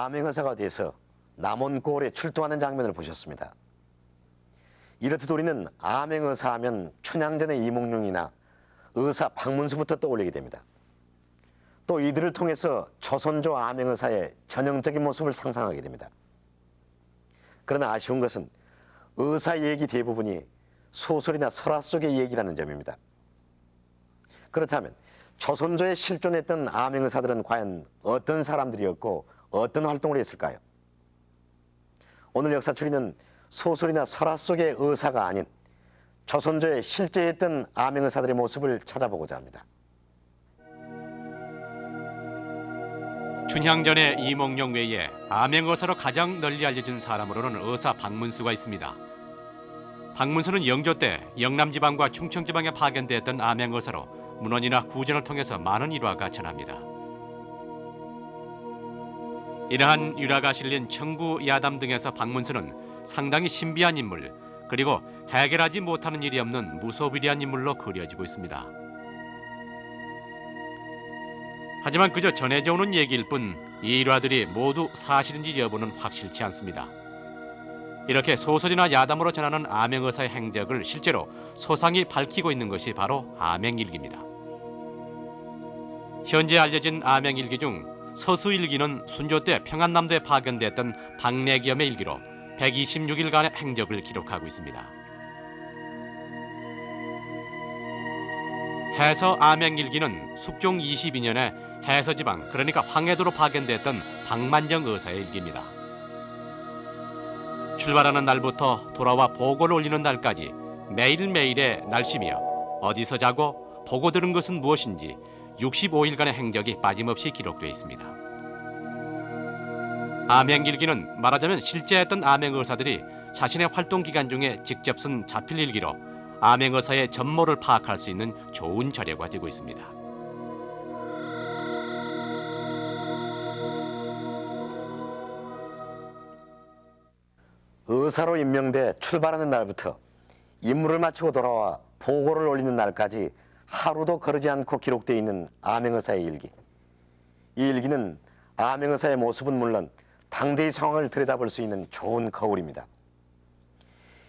암행의사가 돼서 남원고을에 출동하는 장면을 보셨습니다. 이렇듯 우리는 암행의사 하면 춘향전의 이몽룡이나 의사 박문수부터 떠올리게 됩니다. 또 이들을 통해서 조선조 암행의사의 전형적인 모습을 상상하게 됩니다. 그러나 아쉬운 것은 의사 얘기 대부분이 소설이나 설화 속의 얘기라는 점입니다. 그렇다면 조선조에 실존했던 암행의사들은 과연 어떤 사람들이었고 어떤 활동을 했을까요? 오늘 역사추리는 소설이나 설화 속의 의사가 아닌 조선조에 실제했던 암행의사들의 모습을 찾아보고자 합니다. 춘향전의 이몽룡 외에 암행의사로 가장 널리 알려진 사람으로는 의사 박문수가 있습니다. 박문수는 영조 때 영남지방과 충청지방에 파견되었던 암행의사로 문헌이나 구전을 통해서 많은 일화가 전합니다. 이러한 일화가 실린 청구 야담 등에서 박문수는 상당히 신비한 인물, 그리고 해결하지 못하는 일이 없는 무소비리한 인물로 그려지고 있습니다. 하지만 그저 전해져 오는 얘기일 뿐 이 일화들이 모두 사실인지 여부는 확실치 않습니다. 이렇게 소설이나 야담으로 전하는 암행의사의 행적을 실제로 소상히 밝히고 있는 것이 바로 암행일기입니다. 현재 알려진 암행일기 중 서수일기는 순조 때 평안남도에 파견됐던 박내겸의 일기로 126일간의 행적을 기록하고 있습니다. 해서 암행일기는 숙종 22년에 해서지방, 그러니까 황해도로 파견됐던 박만정 의사의 일기입니다. 출발하는 날부터 돌아와 보고를 올리는 날까지 매일매일의 날씨며 어디서 자고 보고 들은 것은 무엇인지 65일간의 행적이 빠짐없이 기록되어 있습니다. 암행일기는 말하자면 실제했던 암행의사들이 자신의 활동 기간 중에 직접 쓴 자필일기로 암행의사의 전모를 파악할 수 있는 좋은 자료가 되고 있습니다. 의사로 임명돼 출발하는 날부터 임무를 마치고 돌아와 보고를 올리는 날까지 하루도 거르지 않고 기록되어 있는 암행의사의 일기. 이 일기는 암행의사의 모습은 물론 당대의 상황을 들여다볼 수 있는 좋은 거울입니다.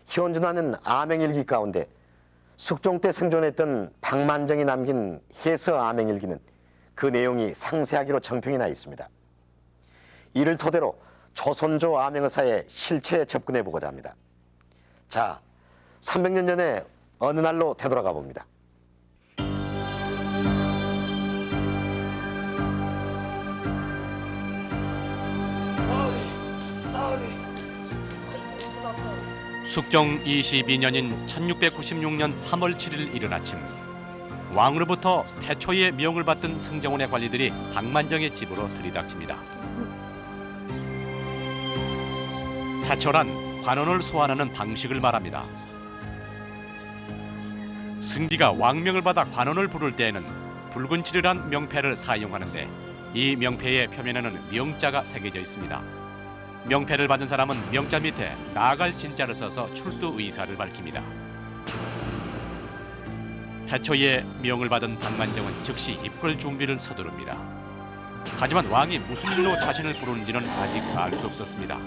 현존하는 암행일기 가운데 숙종 때 생존했던 박만정이 남긴 해서 암행일기는 그 내용이 상세하기로 정평이 나 있습니다. 이를 토대로 조선조 암행의사의 실체에 접근해 보고자 합니다. 자, 300년 전에 어느 날로 되돌아가 봅니다. 숙종 22년인 1696년 3월 7일 이른 아침, 왕으로부터 태초의 명을 받던 승정원의 관리들이 박만정의 집으로 들이닥칩니다. 태초란 관원을 소환하는 방식을 말합니다. 승기가 왕명을 받아 관원을 부를 때에는 붉은 칠이란 명패를 사용하는데 이 명패의 표면에는 명자가 새겨져 있습니다. 명패를 받은 사람은 명자 밑에 나아갈 진자를 써서 출두 의사를 밝힙니다. 태초에 명을 받은 박만정은 즉시 입걸 준비를 서두릅니다. 하지만 왕이 무슨 일로 자신을 부르는지는 아직 알 수 없었습니다.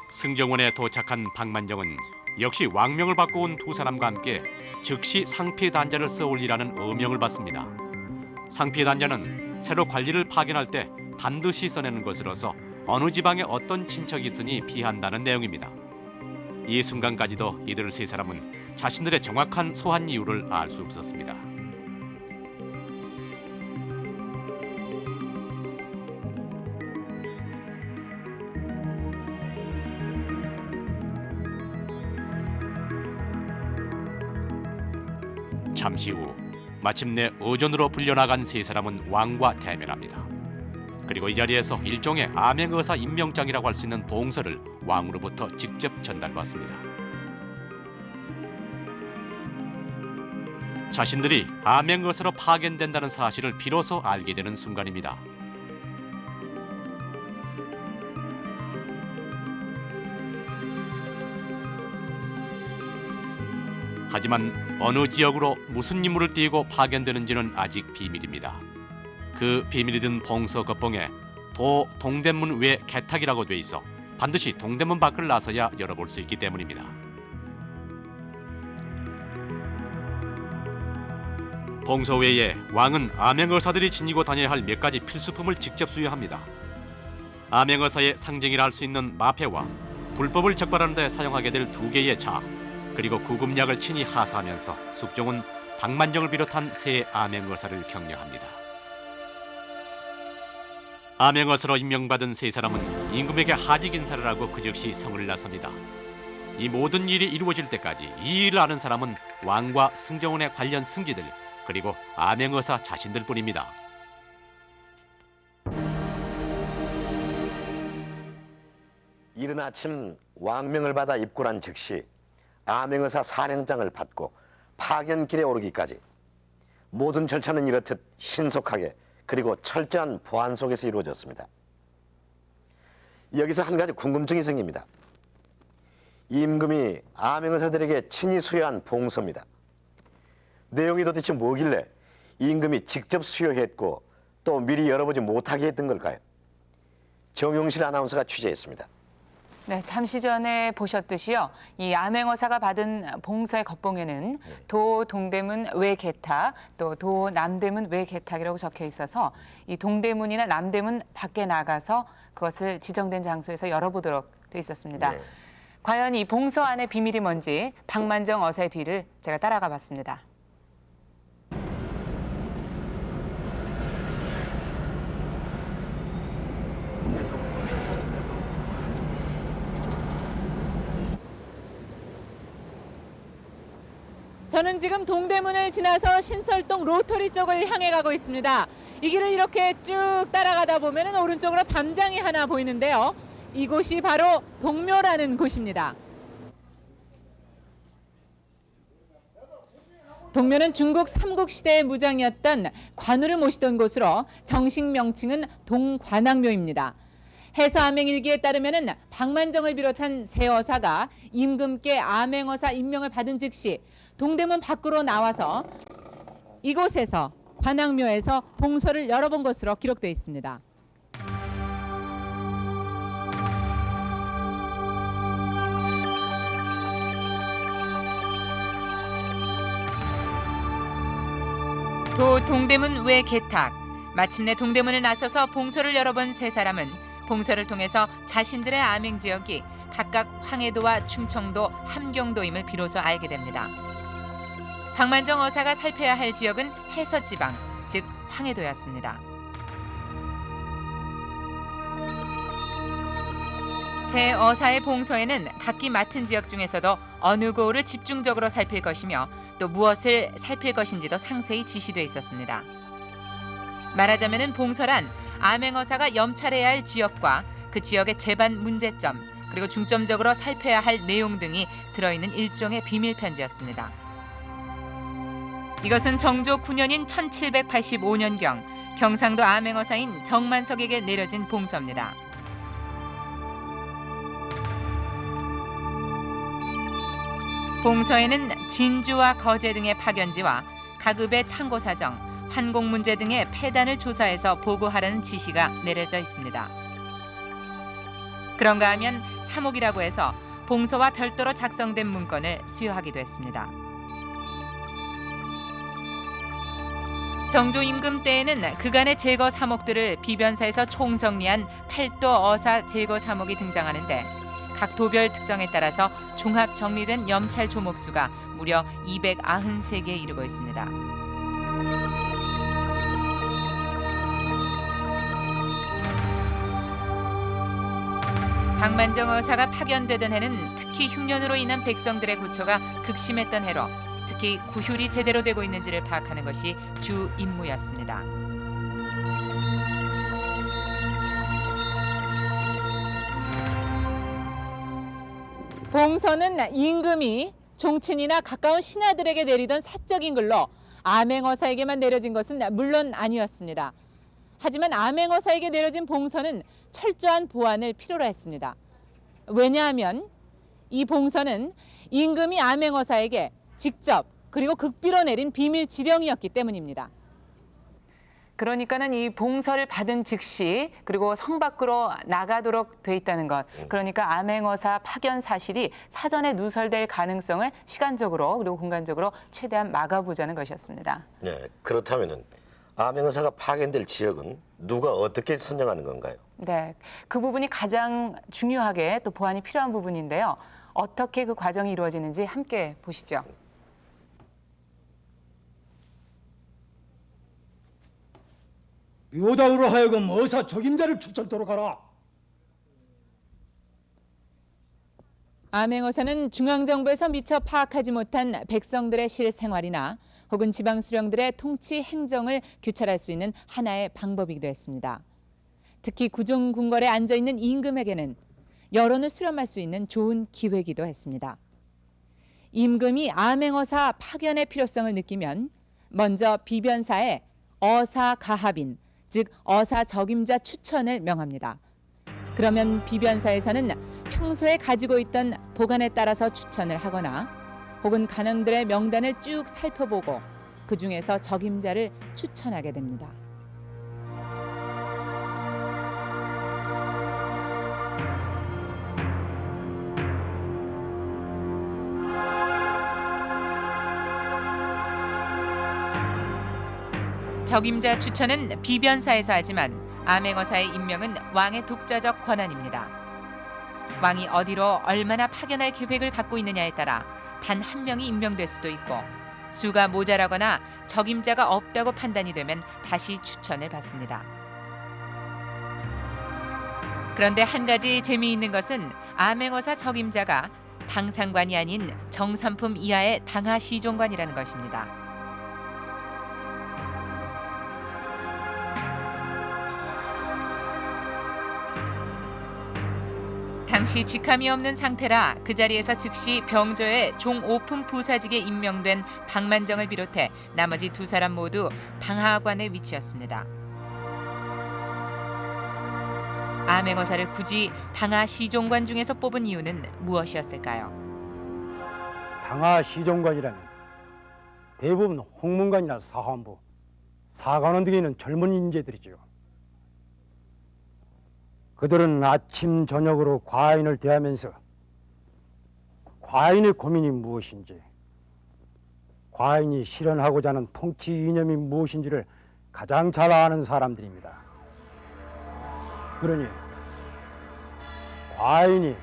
승정원에 도착한 박만정은 역시 왕명을 받고 온 두 사람과 함께 즉시 상피단자를 써올리라는 어명을 받습니다. 상피단자는 새로 관리를 파견할 때 반드시 써내는 것으로서 어느 지방에 어떤 친척이 있으니 피한다는 내용입니다. 이 순간까지도 이들 세 사람은 자신들의 정확한 소환 이유를 알 수 없었습니다. 잠시 후 마침내 의전으로 불려나간 세 사람은 왕과 대면합니다. 그리고 이 자리에서 일종의 암행의사 임명장이라고 할 수 있는 봉서를 왕으로부터 직접 전달받습니다. 자신들이 암행어사로 파견된다는 사실을 비로소 알게 되는 순간입니다. 하지만 어느 지역으로 무슨 임무를 띠고 파견되는지는 아직 비밀입니다. 그 비밀이 든 봉서 겉봉에 도 동대문 외 개탁이라고 돼 있어 반드시 동대문 밖을 나서야 열어볼 수 있기 때문입니다. 봉서 외에 왕은 암행어사들이 지니고 다녀야 할 몇 가지 필수품을 직접 수여합니다. 암행어사의 상징이라 할 수 있는 마패와 불법을 적발하는 데 사용하게 될 2개의 자, 그리고 구급약을 친히 하사하면서 숙종은 박만정을 비롯한 세 암행어사를 격려합니다. 암행어사로 임명받은 세 사람은 임금에게 하직 인사를 하고 그 즉시 성을 나섭니다. 이 모든 일이 이루어질 때까지 이 일을 아는 사람은 왕과 승정원의 관련 승지들, 그리고 암행어사 자신들뿐입니다. 이른 아침 왕명을 받아 입국한 즉시 암행어사 산행장을 받고 파견길에 오르기까지 모든 절차는 이렇듯 신속하게 그리고 철저한 보안 속에서 이루어졌습니다. 여기서 한 가지 궁금증이 생깁니다. 임금이 암행어사들에게 친히 수여한 봉서입니다. 내용이 도대체 뭐길래 임금이 직접 수여했고 또 미리 열어보지 못하게 했던 걸까요? 정용실 아나운서가 취재했습니다. 네, 잠시 전에 보셨듯이요. 이 암행어사가 받은 봉서의 겉봉에는 도 동대문 외 개탁, 또 도 남대문 외 개탁이라고 적혀 있어서 이 동대문이나 남대문 밖에 나가서 그것을 지정된 장소에서 열어보도록 돼 있었습니다. 네. 과연 이 봉서 안의 비밀이 뭔지 박만정 어사의 뒤를 제가 따라가 봤습니다. 저는 지금 동대문을 지나서 신설동 로터리 쪽을 향해 가고 있습니다. 이 길을 이렇게 쭉 따라가다 보면 오른쪽으로 담장이 하나 보이는데요. 이곳이 바로 동묘라는 곳입니다. 동묘는 중국 삼국시대의 무장이었던 관우를 모시던 곳으로 정식 명칭은 동관왕묘입니다. 해서 암행일기에 따르면 박만정을 비롯한 세 어사가 임금께 암행어사 임명을 받은 즉시 동대문 밖으로 나와서 이곳에서 관왕묘에서 봉서를 열어본 것으로 기록되어 있습니다. 도 동대문 외 개탁. 마침내 동대문을 나서서 봉서를 열어본 세 사람은 봉서를 통해서 자신들의 암행 지역이 각각 황해도와 충청도, 함경도임을 비로소 알게 됩니다. 박만정 어사가 살펴야 할 지역은 해서지방, 즉 황해도였습니다. 세 어사의 봉서에는 각기 맡은 지역 중에서도 어느 고을을 집중적으로 살필 것이며 또 무엇을 살필 것인지도 상세히 지시되어 있었습니다. 말하자면 봉서란 암행어사가 염찰해야 할 지역과 그 지역의 재반 문제점, 그리고 중점적으로 살펴야 할 내용 등이 들어있는 일종의 비밀편지였습니다. 이것은 정조 9년인 1785년경 경상도 암행어사인 정만석에게 내려진 봉서입니다. 봉서에는 진주와 거제 등의 파견지와 각읍의 창고 사정, 환공 문제 등의 폐단을 조사해서 보고하라는 지시가 내려져 있습니다. 그런가 하면 사목이라고 해서 봉서와 별도로 작성된 문건을 수여하기도 했습니다. 정조 임금 때에는 그간의 제거 사목들을 비변사에서 총정리한 팔도 어사 제거 사목이 등장하는데 각 도별 특성에 따라서 종합 정리된 염찰 조목수가 무려 293개에 이르고 있습니다. 박만정 어사가 파견되던 해는 특히 흉년으로 인한 백성들의 고초가 극심했던 해로 특히 구휼이 제대로 되고 있는지를 파악하는 것이 주 임무였습니다. 봉서는 임금이 종친이나 가까운 신하들에게 내리던 사적인 글로 암행어사에게만 내려진 것은 물론 아니었습니다. 하지만 암행어사에게 내려진 봉서는 철저한 보안을 필요로 했습니다. 왜냐하면 이 봉서는 임금이 암행어사에게 직접 그리고 극비로 내린 비밀 지령이었기 때문입니다. 그러니까는 이 봉서를 받은 즉시 그리고 성 밖으로 나가도록 돼 있다는 것. 그러니까 암행어사 파견 사실이 사전에 누설될 가능성을 시간적으로 그리고 공간적으로 최대한 막아보자는 것이었습니다. 네, 그렇다면은 암행어사가 파견될 지역은 누가 어떻게 선정하는 건가요? 네, 그 부분이 가장 중요하게 또 보완이 필요한 부분인데요. 어떻게 그 과정이 이루어지는지 함께 보시죠. 요당으로 하여금 어사 적임자를 추천토록 하라. 암행어사는 중앙정부에서 미처 파악하지 못한 백성들의 실생활이나 혹은 지방 수령들의 통치 행정을 규찰할 수 있는 하나의 방법이기도 했습니다. 특히 구종궁궐에 앉아있는 임금에게는 여론을 수렴할 수 있는 좋은 기회이기도 했습니다. 임금이 암행어사 파견의 필요성을 느끼면 먼저 비변사에 어사가합인, 즉 어사 적임자 추천을 명합니다. 그러면 비변사에서는 평소에 가지고 있던 보관에 따라서 추천을 하거나 혹은 간원들의 명단을 쭉 살펴보고 그 중에서 적임자를 추천하게 됩니다. 적임자 추천은 비변사에서 하지만 암행어사의 임명은 왕의 독자적 권한입니다. 왕이 어디로 얼마나 파견할 계획을 갖고 있느냐에 따라 단 한 명이 임명될 수도 있고 수가 모자라거나 적임자가 없다고 판단이 되면 다시 추천을 받습니다. 그런데 한 가지 재미있는 것은 암행어사 적임자가 당상관이 아닌 정삼품 이하의 당하시종관이라는 것입니다. 당시 직함이 없는 상태라 그 자리에서 즉시 병조의 종오품 부사직에 임명된 박만정을 비롯해 나머지 두 사람 모두 당하관에 위치했습니다. 암행어사를 굳이 당하시종관 중에서 뽑은 이유는 무엇이었을까요? 당하 시종관이라면 대부분 홍문관이나 사환부, 사관원 등에 있는 젊은 인재들이죠. 그들은 아침 저녁으로 과인을 대하면서 과인의 고민이 무엇인지, 과인이 실현하고자 하는 통치 이념이 무엇인지를 가장 잘 아는 사람들입니다. 그러니 과인이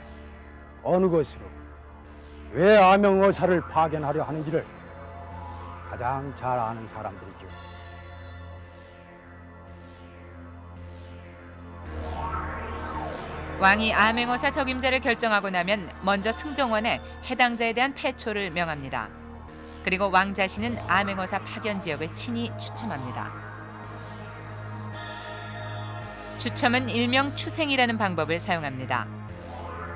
어느 것으로 왜 암행어사를 파견하려 하는지를 가장 잘 아는 사람들이죠. 왕이 암행어사 적임자를 결정하고 나면 먼저 승정원에 해당자에 대한 패초를 명합니다. 그리고 왕 자신은 암행어사 파견 지역을 친히 추첨합니다. 추첨은 일명 추생이라는 방법을 사용합니다.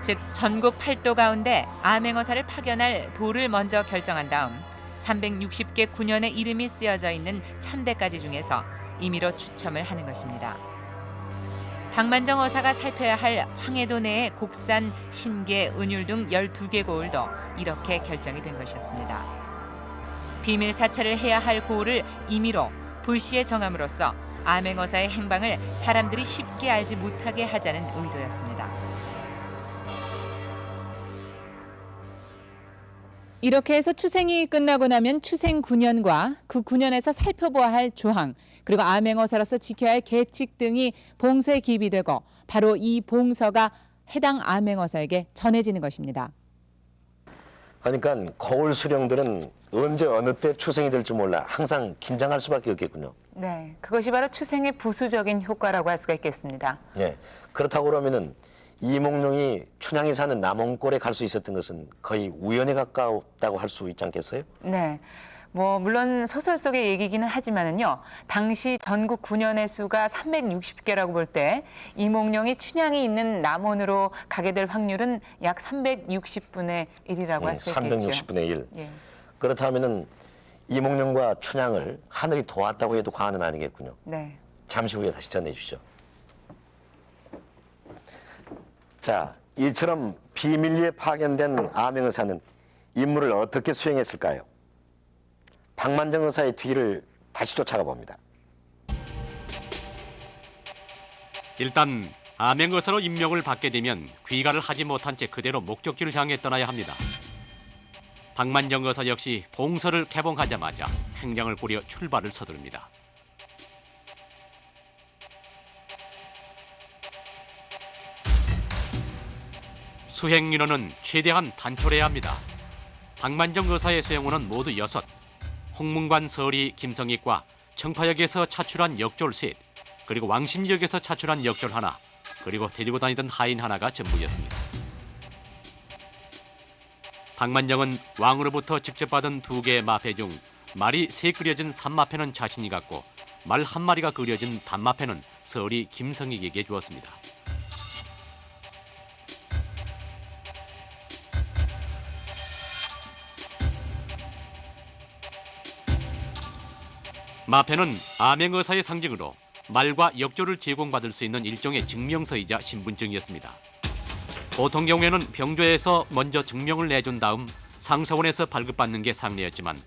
즉 전국 8도 가운데 암행어사를 파견할 도를 먼저 결정한 다음 360개 군현의 이름이 쓰여져 있는 참대까지 중에서 임의로 추첨을 하는 것입니다. 박만정 어사가 살펴야 할 황해도 내의 곡산, 신계, 은율 등 12개 고을도 이렇게 결정이 된 것이었습니다. 비밀 사찰을 해야 할 고을을 임의로 불시에 정함으로써 암행어사의 행방을 사람들이 쉽게 알지 못하게 하자는 의도였습니다. 이렇게 해서 추생이 끝나고 나면 추생 9년과 그 9년에서 살펴보아야 할 조항, 그리고 암행어사로서 지켜야 할 계칙 등이 봉서에 기입이 되고 바로 이 봉서가 해당 암행어사에게 전해지는 것입니다. 그러니까 거울 수령들은 언제 어느 때 추생이 될지 몰라 항상 긴장할 수밖에 없겠군요. 네, 그것이 바로 추생의 부수적인 효과라고 할 수가 있겠습니다. 네, 그렇다고 그러면은 이몽룡이 춘향이 사는 남원골에 갈 수 있었던 것은 거의 우연에 가깝다고 할 수 있지 않겠어요? 네, 물론 소설 속의 얘기기는 하지만은요. 당시 전국 군연의 수가 360개라고 볼 때 이몽룡이 춘향이 있는 남원으로 가게 될 확률은 약 360분의 1이라고 할 수 있겠죠. 360분의 1. 예. 그렇다면은 이몽룡과 춘향을 하늘이 도왔다고 해도 과언은 아니겠군요. 네. 잠시 후에 다시 전해 주시죠. 자, 이처럼 비밀리에 파견된 암행 의사는 임무를 어떻게 수행했을까요? 박만정 의사의 뒤를 다시 쫓아가 봅니다. 일단 암행 의사로 임명을 받게 되면 귀가를 하지 못한 채 그대로 목적지를 향해 떠나야 합니다. 박만정 의사 역시 봉서를 개봉하자마자 행장을 꾸려 출발을 서두릅니다. 수행 인원은 최대한 단촐해야 합니다. 박만정 의사의 수행원은 모두 6, 홍문관 서리 김성익과 청파역에서 차출한 역졸 셋, 그리고 왕십역에서 차출한 역졸 하나, 그리고 데리고 다니던 하인 하나가 전부였습니다. 박만정은 왕으로부터 직접 받은 2개의 마패 중 말이 3 그려진 산마패는 자신이 갖고 말 1마리가 그려진 단마패는 서리 김성익에게 주었습니다. 마패는 암행의사의 상징으로 말과 역조를 제공받을 수 있는 일종의 증명서이자 신분증이었습니다. 보통 경우에는 병조에서 먼저 증명을 내준 다음 상서원에서 발급받는 게 상례였지만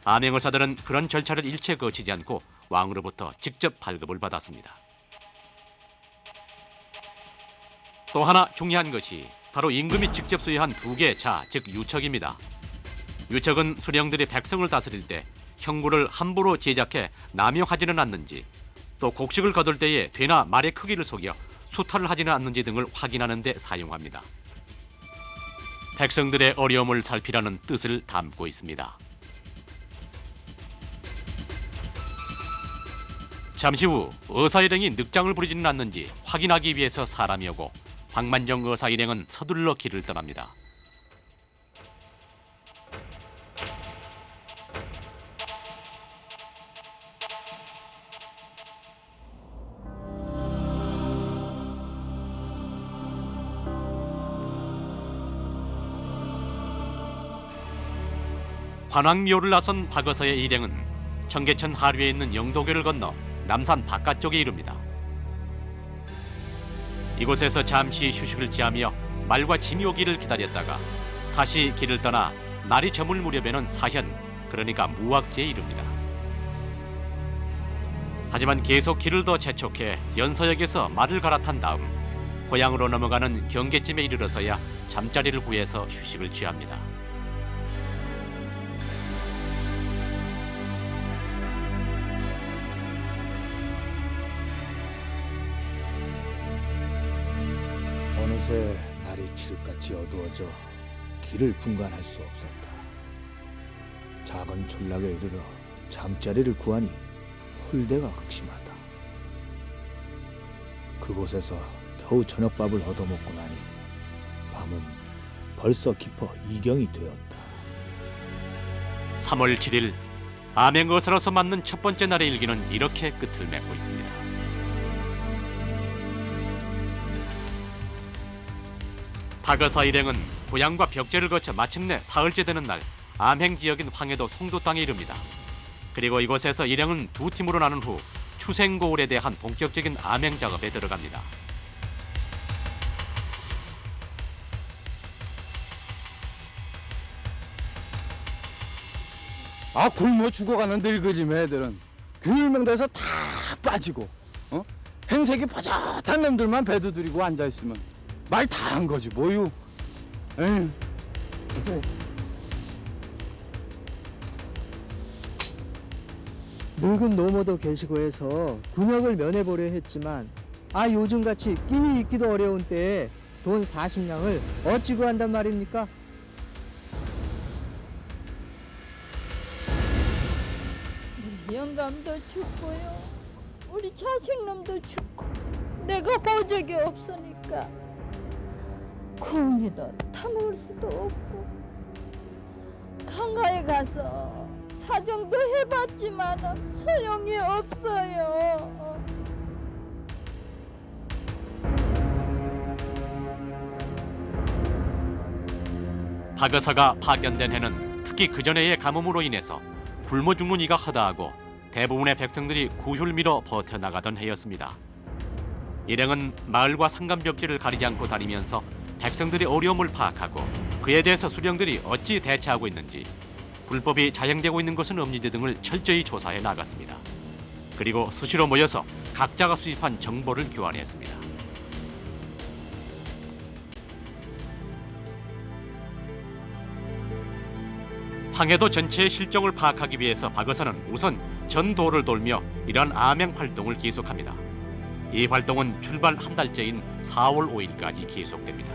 암행의사들은 그런 절차를 일체 거치지 않고 왕으로부터 직접 발급을 받았습니다. 또 하나 중요한 것이 바로 임금이 직접 수여한 2개의 자, 즉 유척입니다. 유척은 수령들이 백성을 다스릴 때 형구를 함부로 제작해 남용하지는 않는지, 또 곡식을 거둘 때에 되나 말의 크기를 속여 수탈을 하지는 않는지 등을 확인하는 데 사용합니다. 백성들의 어려움을 살피라는 뜻을 담고 있습니다. 잠시 후 의사 일행이 늑장을 부리지는 않는지 확인하기 위해서 사람이 오고 박만정 의사 일행은 서둘러 길을 떠납니다. 관왕묘를 나선 박의사의 일행은 청계천 하류에 있는 영도교를 건너 남산 바깥쪽에 이릅니다. 이곳에서 잠시 휴식을 취하며 말과 짐이 오기를 기다렸다가 다시 길을 떠나 날이 저물 무렵에는 사현, 그러니까 무학지에 이릅니다. 하지만 계속 길을 더 재촉해 연서역에서 말을 갈아탄 다음 고향으로 넘어가는 경계쯤에 이르러서야 잠자리를 구해서 휴식을 취합니다. 어느새 날이 칠같이 어두워져 길을 분간할 수 없었다. 작은촌락에 이르러 잠자리를 구하니 홀대가 극심하다. 그곳에서 겨우 저녁밥을 얻어먹고 나니 밤은 벌써 깊어 이경이 되었다. 3월 7일 암행의사로서 맞는 첫 번째 날의 일기는 이렇게 끝을 맺고 있습니다. 박의사 일행은 고향과 벽제를 거쳐 마침내 사흘째 되는 날 암행 지역인 황해도 송도 땅에 이릅니다. 그리고 이곳에서 일행은 2팀으로 나눈 후 추생고을에 대한 본격적인 암행 작업에 들어갑니다. 굶어 죽어가는 늙은이 애들은 귤명대에서 다 빠지고 행색이 버젓한 놈들만 배두드리고 앉아있으면 말 다 한 거지 뭐유. 에휴. 늙은 노모도 계시고 해서 군역을 면해보려 했지만 요즘같이 끼니 있기도 어려운 때에 돈 40냥을 어찌 구한단 말입니까? 영감도 죽고요. 우리 자식놈도 죽고 내가 호적이 없으니까 곰이도 타먹을 수도 없고 강가에 가서 사정도 해봤지만 소용이 없어요. 박의사가 파견된 해는 특히 그전에의 가뭄으로 인해서 굶어 죽는 이가 허다하고 대부분의 백성들이 구휼 밀어 버텨나가던 해였습니다. 일행은 마을과 상간벽지를 가리지 않고 다니면서 백성들의 어려움을 파악하고 그에 대해서 수령들이 어찌 대처하고 있는지, 불법이 자행되고 있는 것은 없는지 등을 철저히 조사해 나갔습니다. 그리고 수시로 모여서 각자가 수집한 정보를 교환했습니다. 황해도 전체의 실정을 파악하기 위해서 박의사는 우선 전 도를 돌며 이러한 암행 활동을 계속합니다. 이 활동은 출발 한 달째인 4월 5일까지 계속됩니다.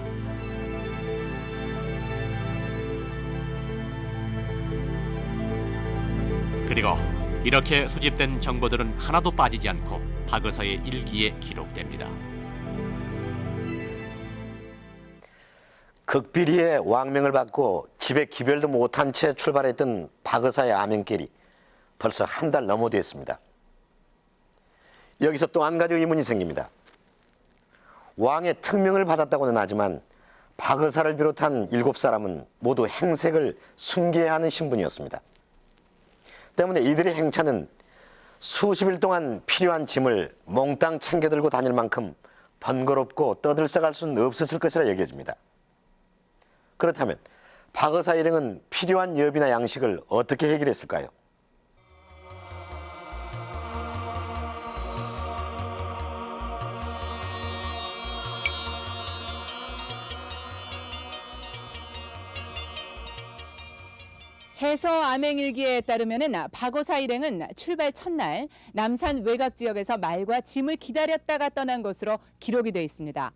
그리고 이렇게 수집된 정보들은 하나도 빠지지 않고 박의사의 일기에 기록됩니다. 극비리의 왕명을 받고 집에 기별도 못한 채 출발했던 박의사의 암행길이 벌써 한 달 넘어 됐습니다. 여기서 또 한 가지 의문이 생깁니다. 왕의 특명을 받았다고는 하지만 박의사를 비롯한 7사람은 모두 행색을 숨겨야 하는 신분이었습니다. 때문에 이들의 행차는 수십 일 동안 필요한 짐을 몽땅 챙겨 들고 다닐 만큼 번거롭고 떠들썩할 수는 없었을 것이라 여겨집니다. 그렇다면 박의사 일행은 필요한 여비나 양식을 어떻게 해결했을까요? 해서 암행일기에 따르면은 박의사 일행은 출발 첫날 남산 외곽 지역에서 말과 짐을 기다렸다가 떠난 것으로 기록이 되어 있습니다.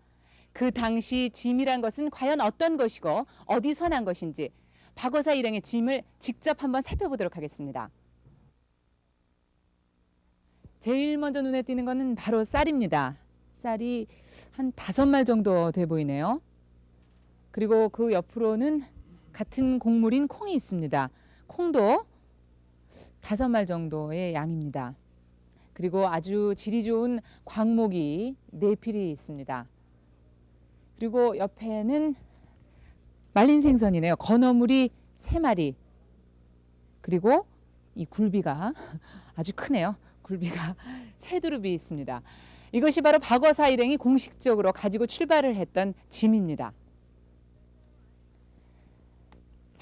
그 당시 짐이란 것은 과연 어떤 것이고 어디서 난 것인지 박의사 일행의 짐을 직접 한번 살펴보도록 하겠습니다. 제일 먼저 눈에 띄는 것은 바로 쌀입니다. 쌀이 한 5마리 정도 돼 보이네요. 그리고 그 옆으로는 같은 곡물인 콩이 있습니다. 콩도 5마리 정도의 양입니다. 그리고 아주 질이 좋은 광목이 4필이 있습니다. 그리고 옆에는 말린 생선이네요. 건어물이 3마리. 그리고 이 굴비가 아주 크네요. 굴비가 3두릅이 있습니다. 이것이 바로 박의사 일행이 공식적으로 가지고 출발을 했던 짐입니다.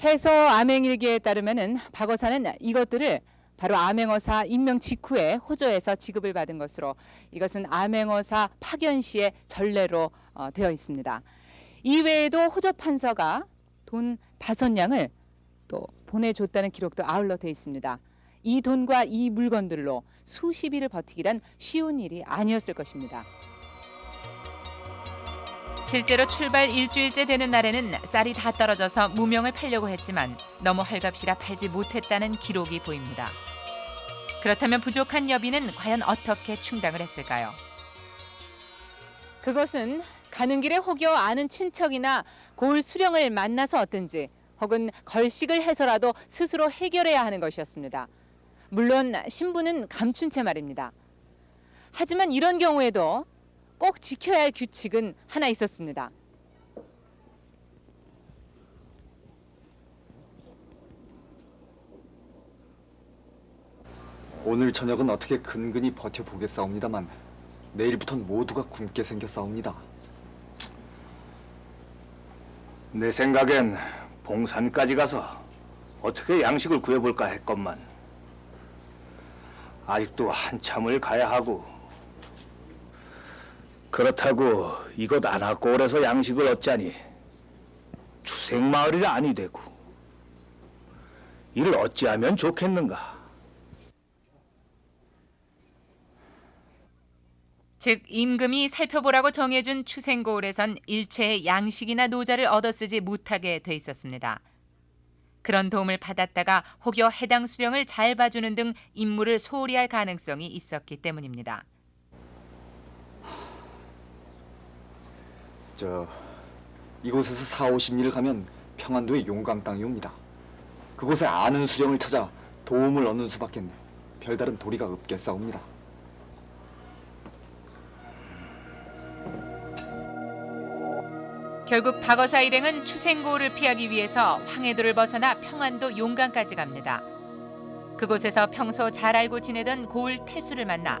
해서 암행일기에 따르면은 박의사는 이것들을 바로 암행어사 임명 직후에 호조에서 지급을 받은 것으로, 이것은 암행어사 파견 시의 전례로 되어 있습니다. 이외에도 호조 판서가 돈 5냥을 또 보내줬다는 기록도 아울러 되어 있습니다. 이 돈과 이 물건들로 수십 일을 버티기란 쉬운 일이 아니었을 것입니다. 실제로 출발 일주일째 되는 날에는 쌀이 다 떨어져서 무명을 팔려고 했지만 너무 헐값이라 팔지 못했다는 기록이 보입니다. 그렇다면 부족한 여비는 과연 어떻게 충당을 했을까요? 그것은 가는 길에 혹여 아는 친척이나 고을 수령을 만나서 얻든지 혹은 걸식을 해서라도 스스로 해결해야 하는 것이었습니다. 물론 신부는 감춘 채 말입니다. 하지만 이런 경우에도 꼭 지켜야 할 규칙은 하나 있었습니다. 오늘 저녁은 어떻게 근근히 버텨보겠사옵니다만 내일부터는 모두가 굶게 생겼사옵니다. 내 생각엔 봉산까지 가서 어떻게 양식을 구해볼까 했건만 아직도 한참을 가야 하고, 그렇다고 이곳 안악골에서 양식을 얻자니 추생마을이라 아니 되고 이를 어찌하면 좋겠는가. 즉 임금이 살펴보라고 정해준 추생고을에선 일체의 양식이나 노자를 얻어쓰지 못하게 돼 있었습니다. 그런 도움을 받았다가 혹여 해당 수령을 잘 봐주는 등 임무를 소홀히 할 가능성이 있었기 때문입니다. 이곳에서 40-50리를 가면 평안도의 용감 땅이 옵니다. 그곳에 아는 수령을 찾아 도움을 얻는 수밖엔 별다른 도리가 없겠사옵니다. 결국 박어사 일행은 추생고를 피하기 위해서 황해도를 벗어나 평안도 용강까지 갑니다. 그곳에서 평소 잘 알고 지내던 고을 태수를 만나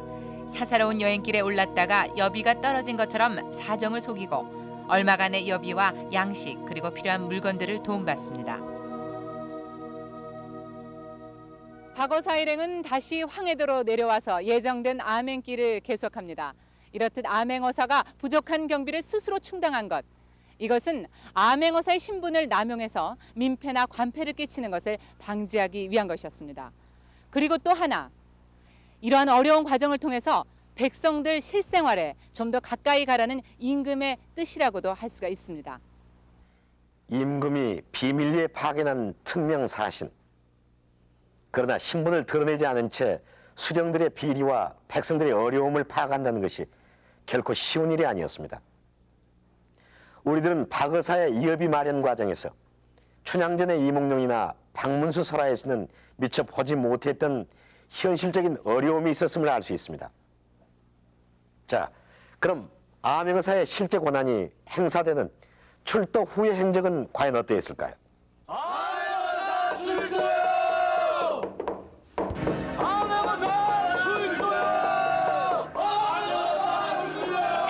사사로운 여행길에 올랐다가 여비가 떨어진 것처럼 사정을 속이고 얼마간의 여비와 양식 그리고 필요한 물건들을 도움받습니다. 박어사 일행은 다시 황해도로 내려와서 예정된 암행길을 계속합니다. 이렇듯 암행어사가 부족한 경비를 스스로 충당한 것. 이것은 암행어사의 신분을 남용해서 민폐나 관폐를 끼치는 것을 방지하기 위한 것이었습니다. 그리고 또 하나, 이러한 어려운 과정을 통해서 백성들 실생활에 좀 더 가까이 가라는 임금의 뜻이라고도 할 수가 있습니다. 임금이 비밀리에 파견한 특명사신. 그러나 신분을 드러내지 않은 채 수령들의 비리와 백성들의 어려움을 파악한다는 것이 결코 쉬운 일이 아니었습니다. 우리들은 박어사의 이업이 마련 과정에서 춘향전의 이몽룡이나 박문수 설화에서는 미처 보지 못했던 현실적인 어려움이 있었음을 알 수 있습니다. 자, 그럼 암행어사의 실제 권한이 행사되는 출도 후의 행적은 과연 어떠했을까요?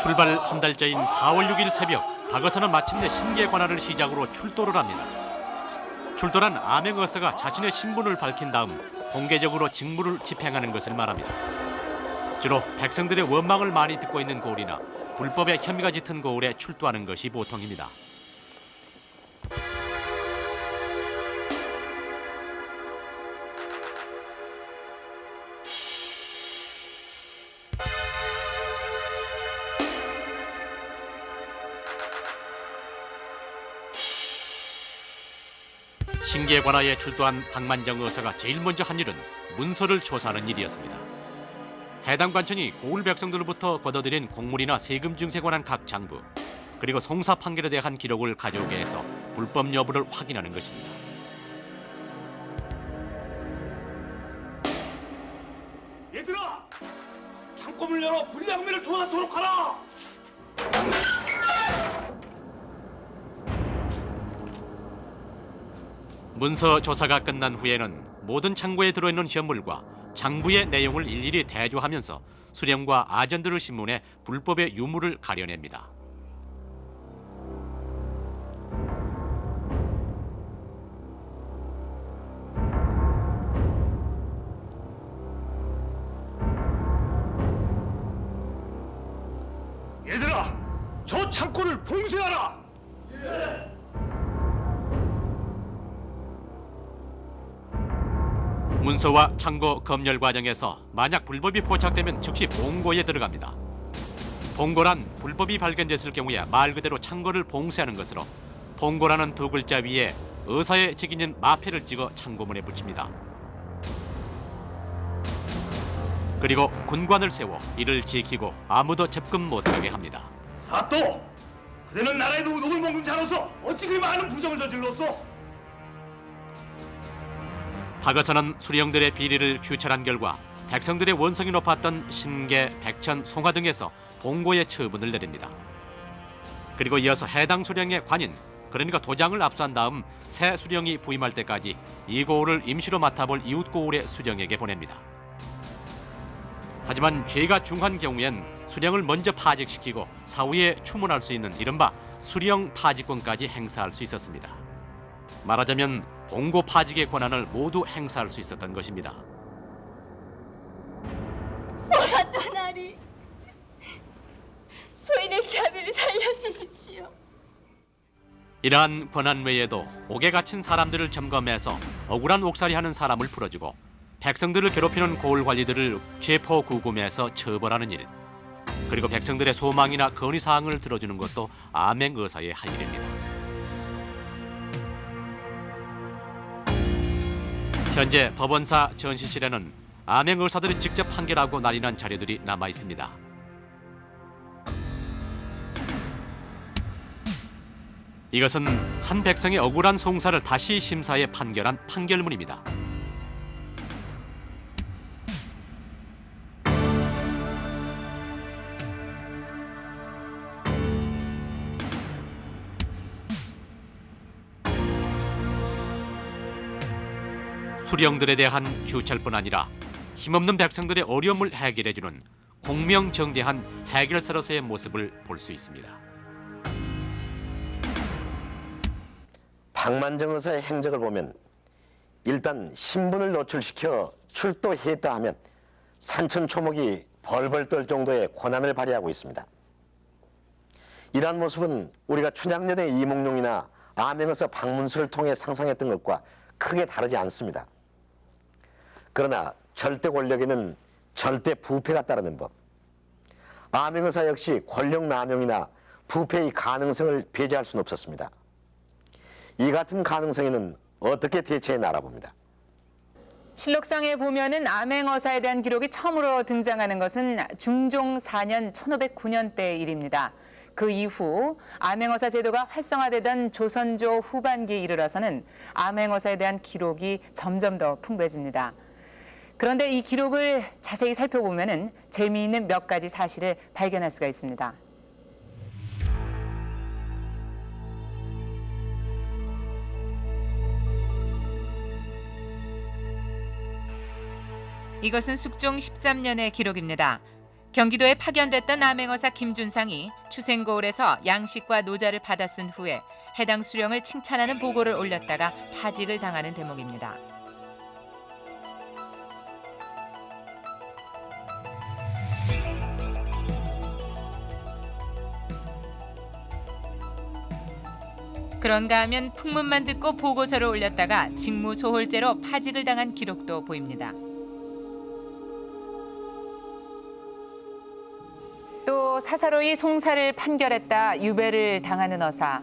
출발 한 달째인 4월 6일 새벽, 박어사는 마침내 신계 관할을 시작으로 출도를 합니다. 출도란 암행어사가 자신의 신분을 밝힌 다음 공개적으로 직무를 집행하는 것을 말합니다. 주로 백성들의 원망을 많이 듣고 있는 고을이나 불법의 혐의가 짙은 고을에 출도하는 것이 보통입니다. 신계 관하에 출도한 박만정 의사가 제일 먼저 한 일은 문서를 조사하는 일이었습니다. 해당 관청이 고을 백성들로부터 걷어들인 공물이나 세금 증세에 관한 각 장부, 그리고 송사 판결에 대한 기록을 가져오게 해서 불법 여부를 확인하는 것입니다. 얘들아! 창고문을 열어 불량미를 조사토록 하라! 문서 조사가 끝난 후에는 모든 창고에 들어있는 현물과 장부의 내용을 일일이 대조하면서 수령과 아전들을 신문해 불법의 유물을 가려냅니다. 얘들아! 저 창고를 봉쇄하라! 문서와 창고 검열 과정에서 만약 불법이 포착되면 즉시 봉고에 들어갑니다. 봉고란 불법이 발견됐을 경우에 말 그대로 창고를 봉쇄하는 것으로 봉고라는 두 글자 위에 의사의 직인인 마패를 찍어 창고문에 붙입니다. 그리고 군관을 세워 이를 지키고 아무도 접근 못하게 합니다. 사또! 그대는 나라의 노동을 먹는 자로서 어찌 그리 많은 부정을 저질렀소? 박어사는 수령들의 비리를 규찰한 결과 백성들의 원성이 높았던 신계, 백천, 송화 등에서 봉고의 처분을 내립니다. 그리고 이어서 해당 수령의 관인, 그러니까 도장을 압수한 다음 새 수령이 부임할 때까지 이 고을을 임시로 맡아볼 이웃 고을의 수령에게 보냅니다. 하지만 죄가 중한 경우엔 수령을 먼저 파직시키고 사후에 추문할 수 있는 이른바 수령 파직권까지 행사할 수 있었습니다. 말하자면 봉고 파직의 권한을 모두 행사할 수 있었던 것입니다. 어사 떠나리 소인의 자비를 살려주십시오. 이러한 권한 외에도 옥에 갇힌 사람들을 점검해서 억울한 옥살이하는 사람을 풀어주고 백성들을 괴롭히는 고을 관리들을 죄포 구금해서 처벌하는 일, 그리고 백성들의 소망이나 건의사항을 들어주는 것도 암행의사의 할 일입니다. 현재 법원사 전시실에는 암행의사들이 직접 판결하고 날인한 자료들이 남아 있습니다. 이것은 한 백성의 억울한 송사를 다시 심사해 판결한 판결문입니다. 수령들에 대한 규찰뿐 아니라 힘없는 백성들의 어려움을 해결해주는 공명정대한 해결사로서의 모습을 볼 수 있습니다. 박만정 의사의 행적을 보면 일단 신분을 노출시켜 출도했다 하면 산천초목이 벌벌 떨 정도의 권한을 발휘하고 있습니다. 이러한 모습은 우리가 춘향전의 이몽룡이나 암행어사 박문수를 통해 상상했던 것과 크게 다르지 않습니다. 그러나 절대 권력에는 절대 부패가 따르는 법. 암행어사 역시 권력 남용이나 부패의 가능성을 배제할 수는 없었습니다. 이 같은 가능성에는 어떻게 대처해 알아봅니다. 실록상에 보면은 암행어사에 대한 기록이 처음으로 등장하는 것은 중종 4년 1509년 일입니다. 그 이후 암행어사 제도가 활성화되던 조선조 후반기에 이르러서는 암행어사에 대한 기록이 점점 더 풍부해집니다. 그런데 이 기록을 자세히 살펴보면은 재미있는 몇 가지 사실을 발견할 수가 있습니다. 이것은 숙종 13년의 기록입니다. 경기도에 파견됐던 암행어사 김준상이 추생고을에서 양식과 노자를 받아 쓴 후에 해당 수령을 칭찬하는 보고를 올렸다가 파직을 당하는 대목입니다. 그런가 하면 풍문만 듣고 보고서를 올렸다가 직무소홀죄로 파직을 당한 기록도 보입니다. 또 사사로이 송사를 판결했다 유배를 당하는 어사,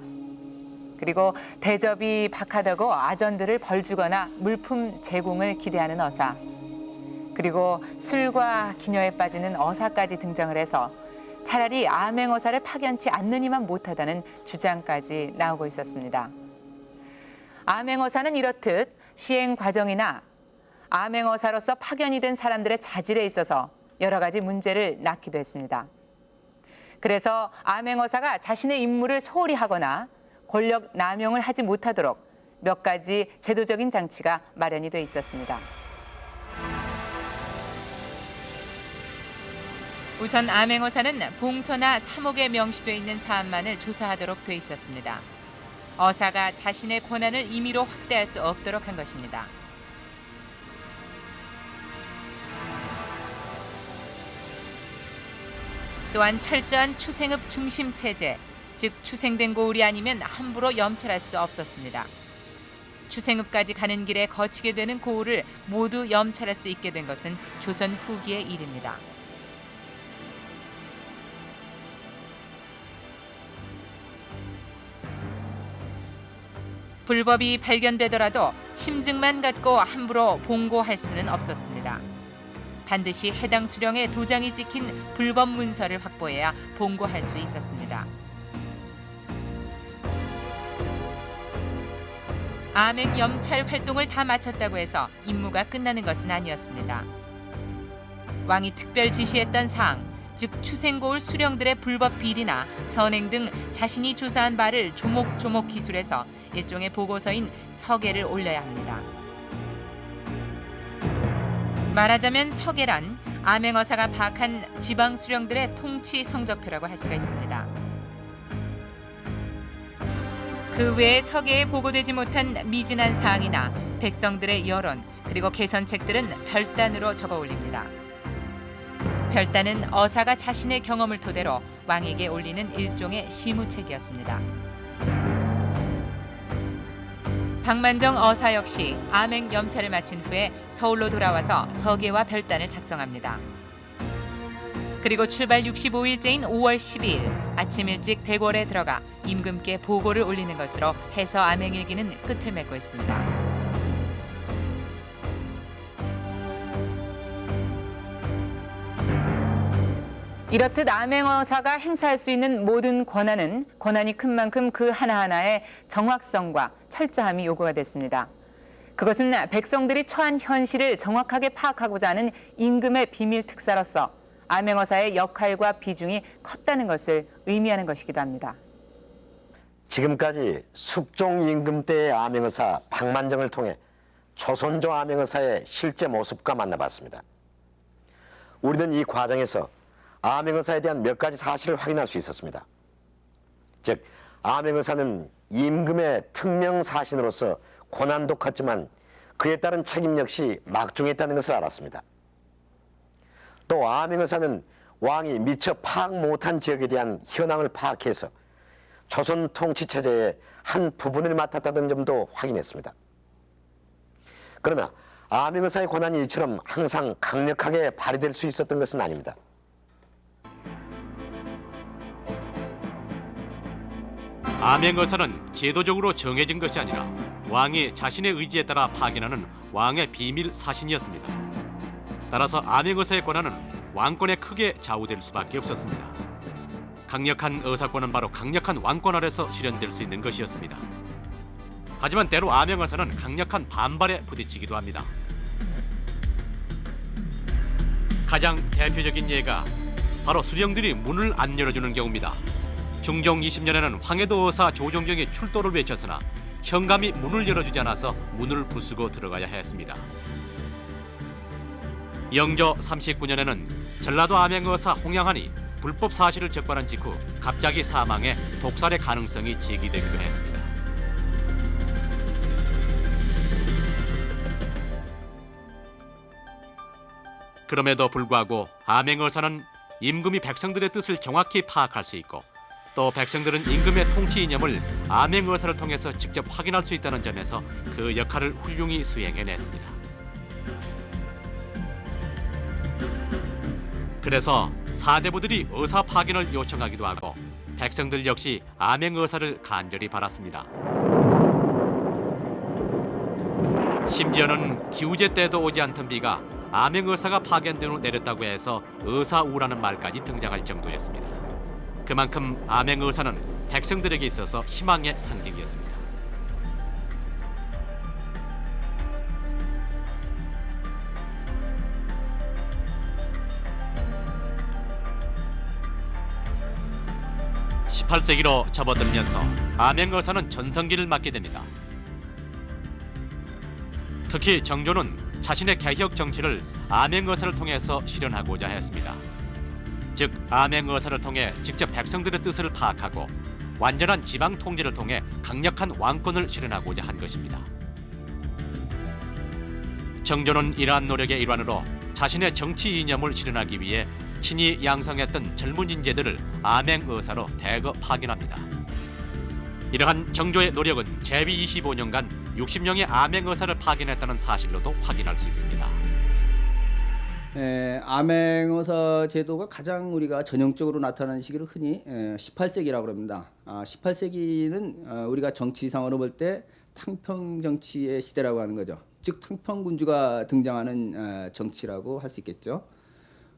그리고 대접이 박하다고 아전들을 벌주거나 물품 제공을 기대하는 어사, 그리고 술과 기녀에 빠지는 어사까지 등장을 해서 차라리 암행어사를 파견치 않느니만 못하다는 주장까지 나오고 있었습니다. 암행어사는 이렇듯 시행 과정이나 암행어사로서 파견이 된 사람들의 자질에 있어서 여러 가지 문제를 낳기도 했습니다. 그래서 암행어사가 자신의 임무를 소홀히 하거나 권력 남용을 하지 못하도록 몇 가지 제도적인 장치가 마련이 돼 있었습니다. 우선 암행어사는 봉서나 사목에 명시돼 있는 사안만을 조사하도록 돼 있었습니다. 어사가 자신의 권한을 임의로 확대할 수 없도록 한 것입니다. 또한 철저한 추생읍 중심 체제, 즉 추생된 고을이 아니면 함부로 염찰할 수 없었습니다. 추생읍까지 가는 길에 거치게 되는 고을을 모두 염찰할 수 있게 된 것은 조선 후기의 일입니다. 불법이 발견되더라도 심증만 갖고 함부로 봉고할 수는 없었습니다. 반드시 해당 수령의 도장이 찍힌 불법 문서를 확보해야 봉고할 수 있었습니다. 암행 염찰 활동을 다 마쳤다고 해서 임무가 끝나는 것은 아니었습니다. 왕이 특별 지시했던 사항, 즉 추생고을 수령들의 불법 비리나 선행 등 자신이 조사한 바를 조목조목 기술해서 일종의 보고서인 서계를 올려야 합니다. 말하자면 서계란 암행어사가 파악한 지방 수령들의 통치 성적표라고 할 수가 있습니다. 그 외에 서계에 보고되지 못한 미진한 사항이나 백성들의 여론, 그리고 개선책들은 별단으로 적어 올립니다. 별단은 어사가 자신의 경험을 토대로 왕에게 올리는 일종의 시무책이었습니다. 박만정 어사 역시 암행 염찰을 마친 후에 서울로 돌아와서 서계와 별단을 작성합니다. 그리고 출발 65일째인 5월 12일 아침 일찍 대궐에 들어가 임금께 보고를 올리는 것으로 해서 암행일기는 끝을 맺고 있습니다. 이렇듯 암행어사가 행사할 수 있는 모든 권한이 큰 만큼 그 하나하나의 정확성과 철저함이 요구가 됐습니다. 그것은 백성들이 처한 현실을 정확하게 파악하고자 하는 임금의 비밀 특사로서 암행어사의 역할과 비중이 컸다는 것을 의미하는 것이기도 합니다. 지금까지 숙종 임금 때의 암행어사 박만정을 통해 조선조 암행의사의 실제 모습과 만나봤습니다. 우리는 이 과정에서 암행의사에 대한 몇 가지 사실을 확인할 수 있었습니다. 즉, 암행의사는 임금의 특명사신으로서 고난도 컸지만 그에 따른 책임 역시 막중했다는 것을 알았습니다. 또 암행의사는 왕이 미처 파악 못한 지역에 대한 현황을 파악해서 조선 통치체제의 한 부분을 맡았다는 점도 확인했습니다. 그러나 암행의사의 권한이 이처럼 항상 강력하게 발휘될 수 있었던 것은 아닙니다. 암행의사는 제도적으로 정해진 것이 아니라 왕이 자신의 의지에 따라 파견하는 왕의 비밀 사신이었습니다. 따라서 암행의사의 권한은 왕권에 크게 좌우될 수밖에 없었습니다. 강력한 의사권은 바로 강력한 왕권 아래서 실현될 수 있는 것이었습니다. 하지만 때로 암행의사는 강력한 반발에 부딪히기도 합니다. 가장 대표적인 예가 바로 수령들이 문을 안 열어주는 경우입니다. 중종 20년에는 황해도 의사 조정경이 출도를 외쳤으나 현감이 문을 열어주지 않아서 문을 부수고 들어가야 했습니다. 영조 39년에는 전라도 암행의사 홍양한이 불법 사실을 적발한 직후 갑자기 사망해 독살의 가능성이 제기되기도 했습니다. 그럼에도 불구하고 암행의사는 임금이 백성들의 뜻을 정확히 파악할 수 있고 또 백성들은 임금의 통치 이념을 암행의사를 통해서 직접 확인할 수 있다는 점에서 그 역할을 훌륭히 수행해냈습니다. 그래서 사대부들이 의사 파견을 요청하기도 하고 백성들 역시 암행의사를 간절히 바랐습니다. 심지어는 기우제 때도 오지 않던 비가 암행의사가 파견된 후 내렸다고 해서 의사우라는 말까지 등장할 정도였습니다. 그만큼 암행의사는 백성들에게 있어서 희망의 상징이었습니다. (18세기로) 접어들면서 암행의사는 전성기를 맞게 됩니다. 특히 정조는 자신의 개혁 정치를 암행의사를 통해서 실현하고자 했습니다. 즉 암행의사를 통해 직접 백성들의 뜻을 파악하고 완전한 지방 통제를 통해 강력한 왕권을 실현하고자 한 것입니다. 정조는 이러한 노력의 일환으로 자신의 정치 이념을 실현하기 위해 친히 양성했던 젊은 인재들을 암행의사로 대거 파견합니다. 이러한 정조의 노력은 제위 25년간 60명의 암행의사를 파견했다는 사실로도 확인할 수 있습니다. 암행의사 제도가 가장 우리가 전형적으로 나타나는 시기를 흔히 18세기라고 합니다. 18세기는 우리가 정치상으로 볼 때 탕평 정치의 시대라고 하는 거죠. 즉 탕평군주가 등장하는 정치라고 할 수 있겠죠.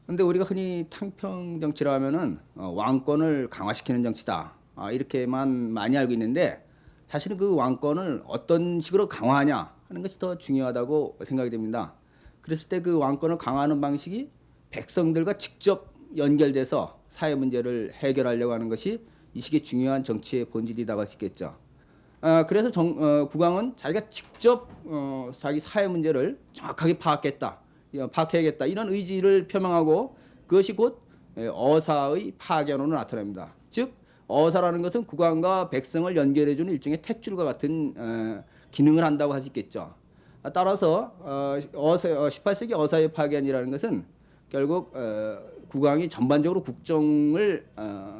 그런데 우리가 흔히 탕평 정치라 하면은 왕권을 강화시키는 정치다 이렇게만 많이 알고 있는데 사실은 그 왕권을 어떤 식으로 강화하냐 하는 것이 더 중요하다고 생각이 됩니다. 그랬을 때 그 왕권을 강화하는 방식이 백성들과 직접 연결돼서 사회 문제를 해결하려고 하는 것이 이 시기의 중요한 정치의 본질이라고 할 수 있겠죠. 그래서 국왕은 자기가 직접 자기 사회 문제를 정확하게 파악해야겠다 이런 의지를 표명하고 그것이 곧 어사의 파견으로 나타납니다. 즉 어사라는 것은 국왕과 백성을 연결해주는 일종의 탯줄과 같은 기능을 한다고 할 수 있겠죠. 따라서 18세기 어사의 파견이라는 것은 결국 국왕이 전반적으로 국정을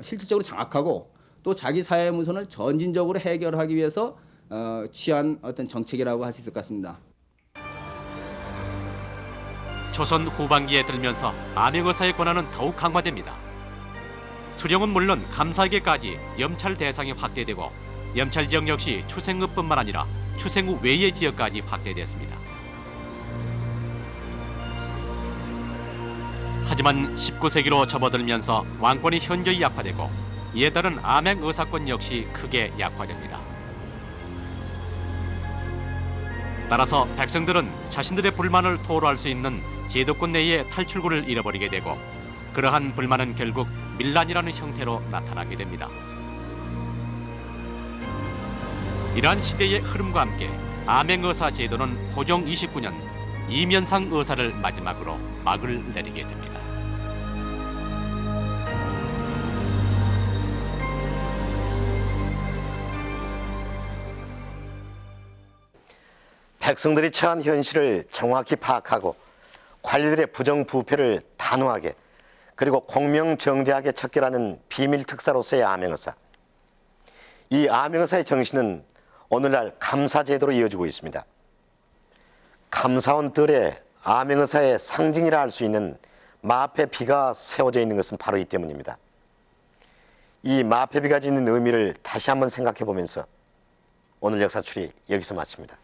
실질적으로 장악하고 또 자기 사회 무선을 전진적으로 해결하기 위해서 취한 어떤 정책이라고 할 수 있을 것 같습니다. 조선 후반기에 들면서 암행의사의 권한은 더욱 강화됩니다. 수령은 물론 감사에게까지 염찰 대상이 확대되고 염찰 지역 역시 추생읍뿐만 아니라 추생후 외의 지역까지 확대됐습니다. 하지만 19세기로 접어들면서 왕권이 현저히 약화되고 이에 따른 암행의사권 역시 크게 약화됩니다. 따라서 백성들은 자신들의 불만을 토로할 수 있는 제도권 내의 탈출구를 잃어버리게 되고 그러한 불만은 결국 밀란이라는 형태로 나타나게 됩니다. 이러한 시대의 흐름과 함께 암행의사 제도는 고종 29년 이면상 의사를 마지막으로 막을 내리게 됩니다. 백성들이 처한 현실을 정확히 파악하고 관리들의 부정부패를 단호하게 그리고 공명정대하게 척결하는 비밀 특사로서의 암행의사. 이 암행의사의 정신은 오늘날 감사제도로 이어지고 있습니다. 감사원들의 암행의사의 상징이라 할 수 있는 마패비가 세워져 있는 것은 바로 이 때문입니다. 이 마패비가 지닌 의미를 다시 한번 생각해 보면서 오늘 역사출이 여기서 마칩니다.